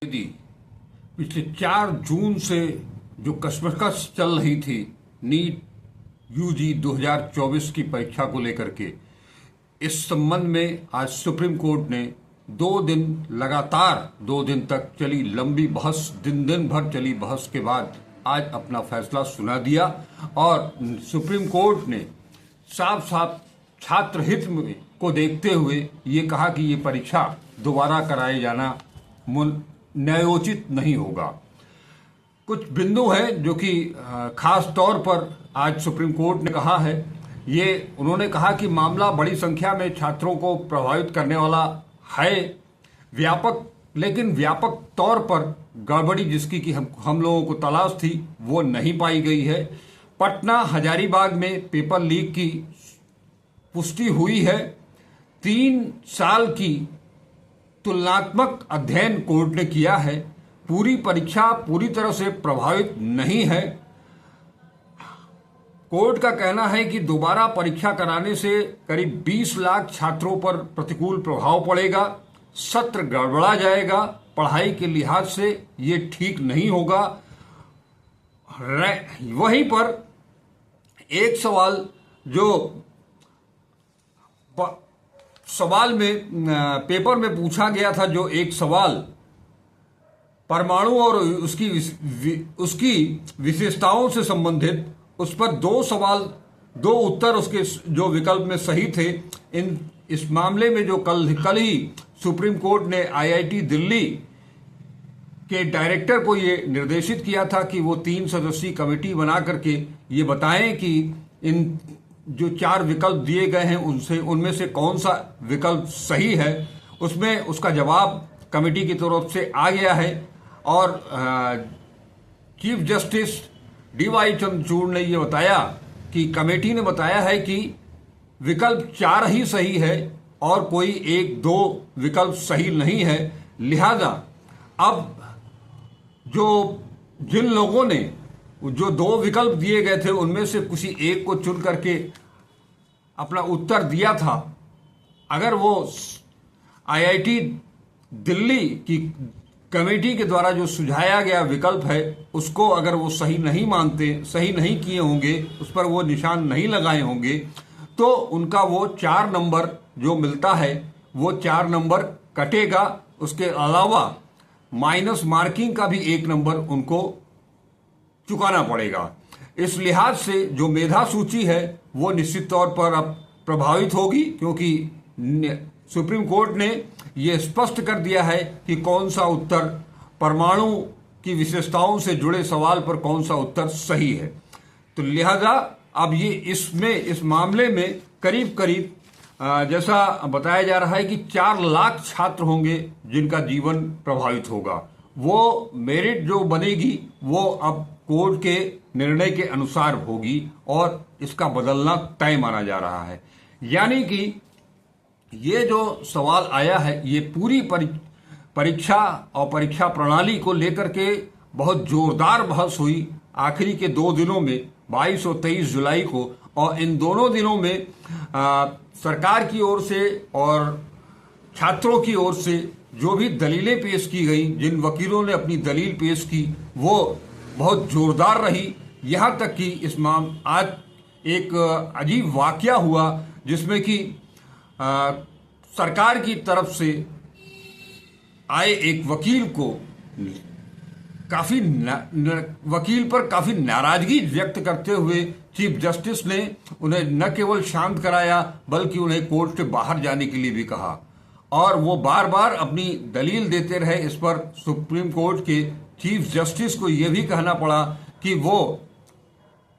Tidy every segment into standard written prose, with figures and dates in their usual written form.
दी पिछले 4 जून से जो कश्मकश चल रही थी नीट यूजी 2024 की परीक्षा को लेकर के, इस संबंध में आज सुप्रीम कोर्ट ने 2 दिन लगातार 2 दिन तक चली लंबी बहस, दिन भर चली बहस के बाद आज अपना फैसला सुना दिया। और सुप्रीम कोर्ट ने साफ साफ छात्र हित को देखते हुए ये कहा कि ये परीक्षा दोबारा कराए जाना न्यायोचित नहीं होगा। कुछ बिंदु हैं जो कि खास तौर पर आज सुप्रीम कोर्ट ने कहा है। ये उन्होंने कहा कि मामला बड़ी संख्या में छात्रों को प्रभावित करने वाला है, लेकिन व्यापक तौर पर गड़बड़ी जिसकी कि हम लोगों को तलाश थी वो नहीं पाई गई है। पटना हजारीबाग में पेपर लीक की पुष्टि हुई है। 3 साल की तुलनात्मक अध्ययन कोर्ट ने किया है। पूरी परीक्षा पूरी तरह से प्रभावित नहीं है। कोर्ट का कहना है कि दोबारा परीक्षा कराने से करीब 20 लाख छात्रों पर प्रतिकूल प्रभाव पड़ेगा, सत्र गड़बड़ा जाएगा, पढ़ाई के लिहाज से ये ठीक नहीं होगा। वहीं पर एक सवाल जो सवाल में पेपर में पूछा गया था, जो एक सवाल परमाणु और उसकी विशेषताओं से संबंधित, उस पर 2 उत्तर उसके जो विकल्प में सही थे। इस मामले में जो कल ही सुप्रीम कोर्ट ने आईआईटी दिल्ली के डायरेक्टर को ये निर्देशित किया था कि वो 3 सदस्यीय कमेटी बना करके ये बताएं कि इन जो 4 विकल्प दिए गए हैं उनमें से कौन सा विकल्प सही है। उसमें उसका जवाब कमेटी की तरफ से आ गया है। और चीफ जस्टिस डीवाई चंद्रचूड़ ने ये बताया कि कमेटी ने बताया है कि विकल्प 4 ही सही है और कोई 1-2 विकल्प सही नहीं है। लिहाजा अब जिन लोगों ने जो 2 विकल्प दिए गए थे उनमें से किसी एक को चुन करके अपना उत्तर दिया था, अगर वो आईआईटी दिल्ली की कमेटी के द्वारा जो सुझाया गया विकल्प है उसको अगर वो सही नहीं मानते, सही नहीं किए होंगे, उस पर वो निशान नहीं लगाए होंगे, तो उनका वो 4 नंबर जो मिलता है वो 4 नंबर कटेगा। उसके अलावा माइनस मार्किंग का भी 1 नंबर उनको चुकाना पड़ेगा। इस लिहाज से जो मेधा सूची है वो निश्चित तौर पर अब प्रभावित होगी, क्योंकि सुप्रीम कोर्ट ने ये स्पष्ट कर दिया है कि कौन सा उत्तर परमाणु की विशेषताओं से जुड़े सवाल पर कौन सा उत्तर सही है। तो लिहाजा अब ये इस मामले में करीब जैसा बताया जा रहा है कि 4 लाख छात्र होंगे जिनका जीवन प्रभावित होगा। वो मेरिट जो बनेगी वो अब कोर्ट के निर्णय के अनुसार होगी और इसका बदलना तय माना जा रहा है। यानी कि ये जो सवाल आया है ये पूरी परीक्षा और परीक्षा प्रणाली को लेकर के बहुत जोरदार बहस हुई आखिरी के 2 दिनों में, 22 और 23 जुलाई को। और इन दोनों दिनों में सरकार की ओर से और छात्रों की ओर से जो भी दलीलें पेश की गई, जिन वकीलों ने अपनी दलील पेश की, वो बहुत जोरदार रही। यहाँ तक कि आज एक अजीब वाकया हुआ जिसमें कि सरकार की तरफ से आए एक वकील को वकील पर काफी नाराजगी व्यक्त करते हुए चीफ जस्टिस ने उन्हें न केवल शांत कराया बल्कि उन्हें कोर्ट से बाहर जाने के लिए भी कहा। और वो बार बार अपनी दलील देते रहे। इस पर सुप्रीम कोर्ट के चीफ जस्टिस को यह भी कहना पड़ा कि वो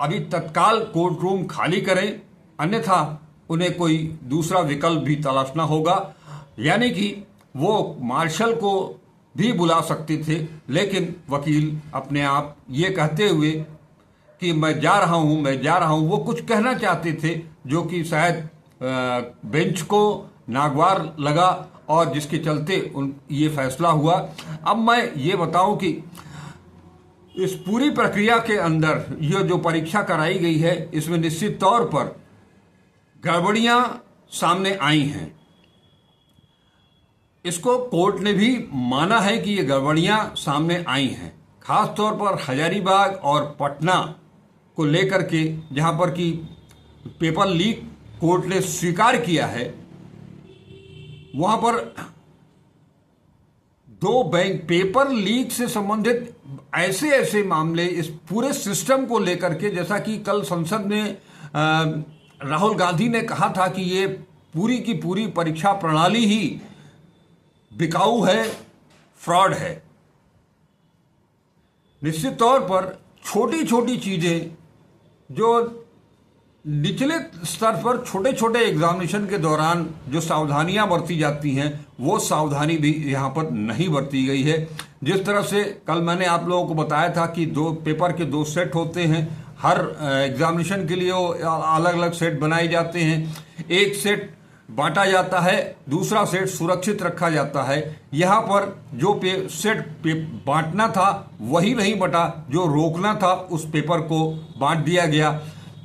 अभी तत्काल कोर्ट रूम खाली करें, अन्यथा उन्हें कोई दूसरा विकल्प भी तलाशना होगा। यानी कि वो मार्शल को भी बुला सकते थे, लेकिन वकील अपने आप ये कहते हुए कि मैं जा रहा हूं, वो कुछ कहना चाहते थे जो कि शायद बेंच को नागवार लगा और जिसके चलते ये फैसला हुआ। अब मैं ये बताऊं कि इस पूरी प्रक्रिया के अंदर ये जो परीक्षा कराई गई है इसमें निश्चित तौर पर गड़बड़ियां सामने आई हैं। इसको कोर्ट ने भी माना है कि ये गड़बड़ियां सामने आई हैं, खास तौर पर हजारीबाग और पटना को लेकर के, जहां पर कि पेपर लीक कोर्ट ने स्वीकार किया है। वहां पर दो बैंक पेपर लीक से संबंधित ऐसे ऐसे मामले इस पूरे सिस्टम को लेकर के, जैसा कि कल संसद में राहुल गांधी ने कहा था कि ये पूरी की पूरी परीक्षा प्रणाली ही बिकाऊ है, फ्रॉड है। निश्चित तौर पर छोटी छोटी चीजें जो निचले स्तर पर छोटे छोटे एग्जामिनेशन के दौरान जो सावधानियां बरती जाती हैं, वो सावधानी भी यहाँ पर नहीं बरती गई है। जिस तरह से कल मैंने आप लोगों को बताया था कि दो पेपर के दो सेट होते हैं, हर एग्जामिनेशन के लिए वो अलग अलग सेट बनाए जाते हैं। एक सेट बांटा जाता है, दूसरा सेट सुरक्षित रखा जाता है। यहाँ पर जो सेट बांटना था वही नहीं बटा, जो रोकना था उस पेपर को बांट दिया गया।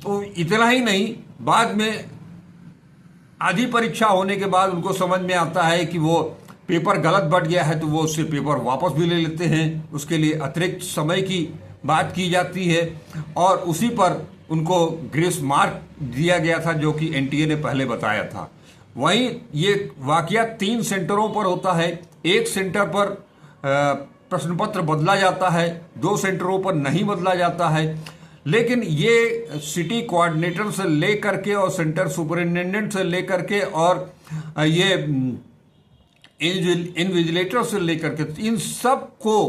तो इतना ही नहीं, बाद में आधी परीक्षा होने के बाद उनको समझ में आता है कि वो पेपर गलत बट गया है, तो वो उससे पेपर वापस भी ले लेते हैं। उसके लिए अतिरिक्त समय की बात की जाती है और उसी पर उनको ग्रेस मार्क दिया गया था, जो कि एनटीए ने पहले बताया था। वहीं ये वाकया 3 सेंटरों पर होता है। एक सेंटर पर प्रश्न पत्र बदला जाता है, 2 सेंटरों पर नहीं बदला जाता है। लेकिन ये सिटी कोऑर्डिनेटर से लेकर के और सेंटर सुपरिटेंडेंट से लेकर के और ये इन्विजिलेटर से लेकर के, इन सब को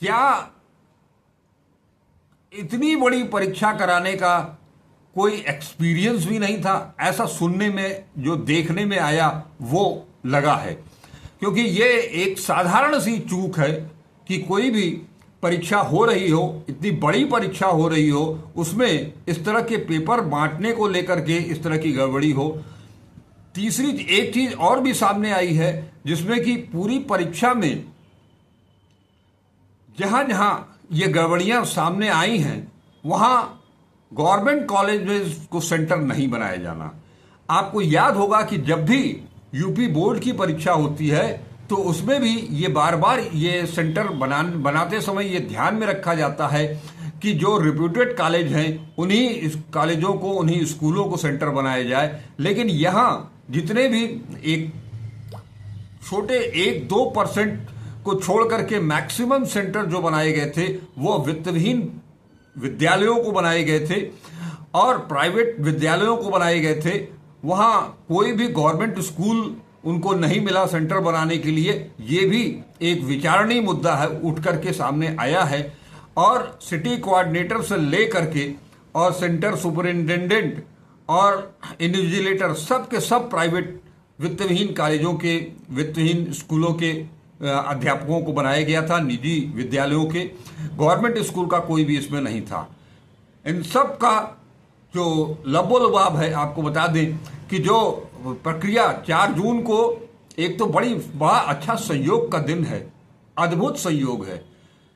क्या इतनी बड़ी परीक्षा कराने का कोई एक्सपीरियंस भी नहीं था, ऐसा सुनने में जो देखने में आया वो लगा है। क्योंकि ये एक साधारण सी चूक है कि कोई भी परीक्षा हो रही हो, इतनी बड़ी परीक्षा हो रही हो, उसमें इस तरह के पेपर बांटने को लेकर के इस तरह की गड़बड़ी हो। तीसरी एक चीज और भी सामने आई है, जिसमें कि पूरी परीक्षा में जहां जहां ये गड़बड़ियां सामने आई हैं, वहां गवर्नमेंट कॉलेज में को सेंटर नहीं बनाया जाना। आपको याद होगा कि जब भी यूपी बोर्ड की परीक्षा होती है तो उसमें भी ये बार बार ये सेंटर बनाते समय ये ध्यान में रखा जाता है कि जो रिप्यूटेड कॉलेज हैं उन्हीं इस कॉलेजों को, उन्हीं स्कूलों को सेंटर बनाया जाए। लेकिन यहाँ जितने भी एक छोटे 1-2% को छोड़ करके मैक्सिमम सेंटर जो बनाए गए थे वो वित्तविहीन विद्यालयों को बनाए गए थे और प्राइवेट विद्यालयों को बनाए गए थे। वहाँ कोई भी गवर्नमेंट स्कूल उनको नहीं मिला सेंटर बनाने के लिए। ये भी एक विचारणीय मुद्दा है, उठ करके सामने आया है। और सिटी कोऑर्डिनेटर से लेकर के और सेंटर सुपरिटेंडेंट और इन्विजिलेटर सब के सब प्राइवेट वित्तविहीन कॉलेजों के, वित्तहीन स्कूलों के अध्यापकों को बनाया गया था, निजी विद्यालयों के। गवर्नमेंट स्कूल का कोई भी इसमें नहीं था। इन सब का जो लबोलबाब है, आपको बता दें कि जो प्रक्रिया 4 जून को, एक तो बड़ा अच्छा संयोग का दिन है, अद्भुत संयोग है।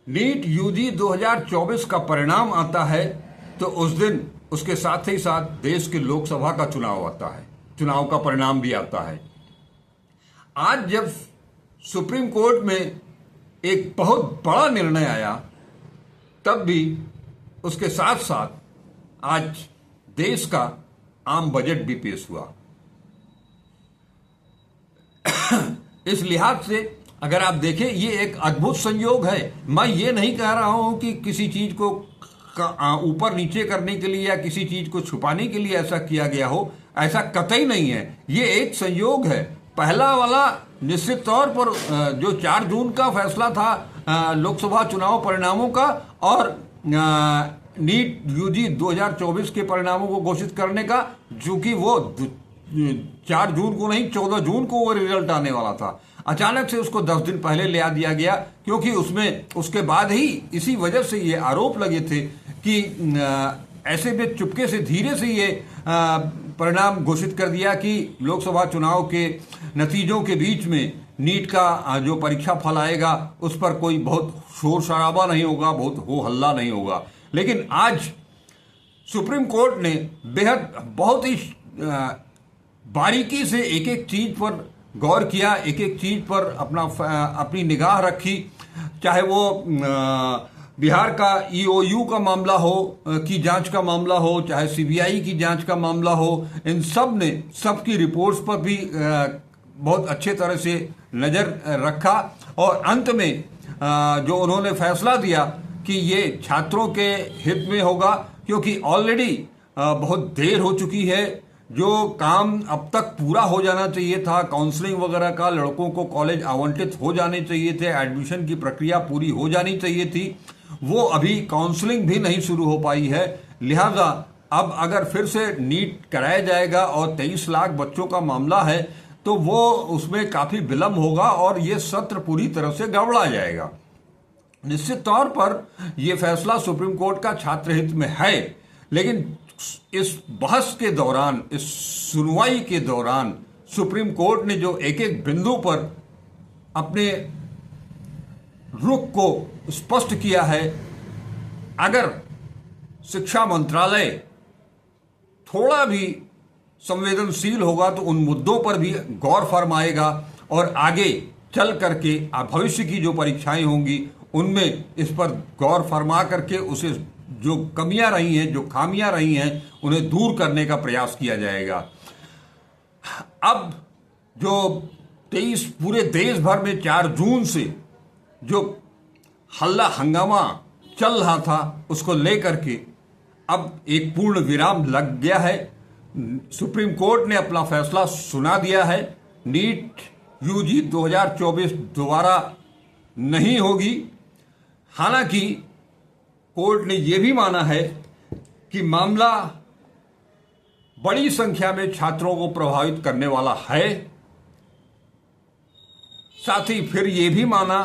नीट यूजी 2024 का परिणाम आता है तो उस दिन उसके साथ ही साथ देश के लोकसभा का चुनाव आता है, चुनाव का परिणाम भी आता है। आज जब सुप्रीम कोर्ट में एक बहुत बड़ा निर्णय आया, तब भी उसके साथ साथ आज देश का आम बजट भी पेश हुआ। इस लिहाज से अगर आप देखें, ये एक अद्भुत संयोग है। मैं ये नहीं कह रहा हूं कि किसी चीज को ऊपर नीचे करने के लिए या किसी चीज को छुपाने के लिए ऐसा किया गया हो, ऐसा कतई नहीं है। ये एक संयोग है। पहला वाला निश्चित तौर पर जो 4 जून का फैसला था लोकसभा चुनाव परिणामों का और नीट यूजी 2024 के परिणामों को घोषित करने का, चूंकि वो 4 जून को नहीं 14 जून को वो रिजल्ट आने वाला था, अचानक से उसको 10 दिन पहले ले आ दिया गया। क्योंकि उसमें उसके बाद ही इसी वजह से ये आरोप लगे थे कि ऐसे में चुपके से धीरे से ये परिणाम घोषित कर दिया कि लोकसभा चुनाव के नतीजों के बीच में नीट का जो परीक्षा फल आएगा उस पर कोई बहुत शोर शराबा नहीं होगा, बहुत हो हल्ला नहीं होगा। लेकिन आज सुप्रीम कोर्ट ने बहुत ही बारीकी से एक एक चीज पर गौर किया, एक एक चीज पर अपनी निगाह रखी, चाहे वो बिहार का ईओयू का मामला हो की जांच का मामला हो, चाहे सीबीआई की जांच का मामला हो, इन सब ने सबकी रिपोर्ट्स पर भी बहुत अच्छे तरह से नजर रखा और अंत में जो उन्होंने फैसला दिया कि ये छात्रों के हित में होगा, क्योंकि ऑलरेडी बहुत देर हो चुकी है। जो काम अब तक पूरा हो जाना चाहिए था, काउंसलिंग वगैरह का, लड़कों को कॉलेज आवंटित हो जाने चाहिए थे, एडमिशन की प्रक्रिया पूरी हो जानी चाहिए थी, वो अभी काउंसलिंग भी नहीं शुरू हो पाई है। लिहाजा अब अगर फिर से नीट कराया जाएगा और 23 लाख बच्चों का मामला है तो वो उसमें काफी विलंब होगा और ये सत्र पूरी तरह से गड़बड़ा जाएगा। निश्चित तौर पर यह फैसला सुप्रीम कोर्ट का छात्र हित में है, लेकिन इस बहस के दौरान, इस सुनवाई के दौरान सुप्रीम कोर्ट ने जो एक एक बिंदु पर अपने रुख को स्पष्ट किया है, अगर शिक्षा मंत्रालय थोड़ा भी संवेदनशील होगा तो उन मुद्दों पर भी गौर फरमाएगा और आगे चल करके भविष्य की जो परीक्षाएं होंगी उनमें इस पर गौर फरमा करके उसे जो कमियां रही हैं, जो खामियां रही हैं, उन्हें दूर करने का प्रयास किया जाएगा। अब जो 23 पूरे देश भर में 4 जून से जो हल्ला हंगामा चल रहा था उसको लेकर के अब एक पूर्ण विराम लग गया है। सुप्रीम कोर्ट ने अपना फैसला सुना दिया है। नीट यूजी 2024 दोबारा नहीं होगी। हालांकि कोर्ट ने यह भी माना है कि मामला बड़ी संख्या में छात्रों को प्रभावित करने वाला है। साथ ही फिर यह भी माना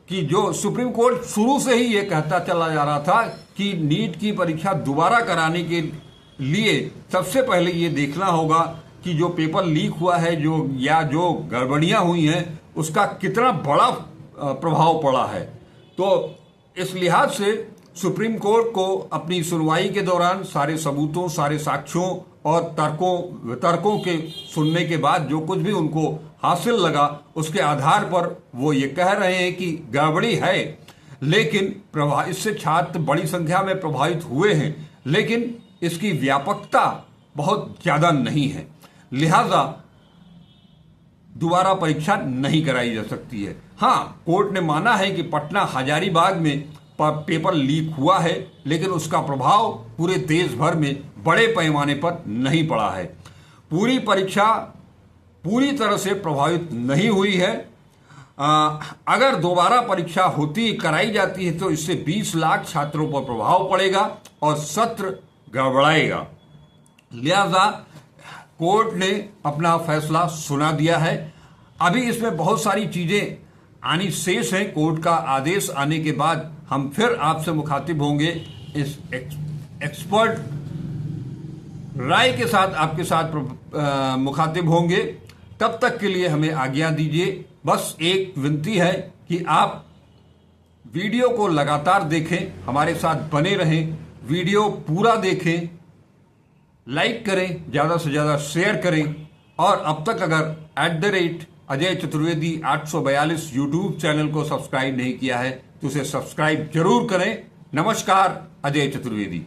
कि जो सुप्रीम कोर्ट शुरू से ही ये कहता चला जा रहा था कि नीट की परीक्षा दोबारा कराने के लिए सबसे पहले ये देखना होगा कि जो पेपर लीक हुआ है जो गड़बड़ियां हुई हैं उसका कितना बड़ा प्रभाव पड़ा है। तो इस लिहाज से सुप्रीम कोर्ट को अपनी सुनवाई के दौरान सारे सबूतों, सारे साक्ष्यों और वितर्कों के सुनने के बाद जो कुछ भी उनको हासिल लगा उसके आधार पर वो ये कह रहे हैं कि गड़बड़ी है, लेकिन इससे छात्र बड़ी संख्या में प्रभावित हुए हैं, लेकिन इसकी व्यापकता बहुत ज्यादा नहीं है। लिहाजा दोबारा परीक्षा नहीं कराई जा सकती है। हाँ, कोर्ट ने माना है कि पटना हजारीबाग में पेपर लीक हुआ है, लेकिन उसका प्रभाव पूरे देश भर में बड़े पैमाने पर नहीं पड़ा है। पूरी परीक्षा पूरी तरह से प्रभावित नहीं हुई है। अगर दोबारा परीक्षा कराई जाती है तो इससे 20 लाख छात्रों पर प्रभाव पड़ेगा और सत्र गड़बड़ाएगा। लिहाजा कोर्ट ने अपना फैसला सुना दिया है। अभी इसमें बहुत सारी चीजें आनी शेष हैं। कोर्ट का आदेश आने के बाद हम फिर आपसे मुखातिब होंगे, इस एक्सपर्ट राय के साथ आपके साथ मुखातिब होंगे। तब तक के लिए हमें आज्ञा दीजिए। बस एक विनती है कि आप वीडियो को लगातार देखें, हमारे साथ बने रहें, वीडियो पूरा देखें, लाइक करें, ज़्यादा से ज़्यादा शेयर करें और अब तक अगर @अजय चतुर्वेदी 842 यूट्यूब चैनल को सब्सक्राइब नहीं किया है तो उसे सब्सक्राइब जरूर करें। नमस्कार, अजय चतुर्वेदी।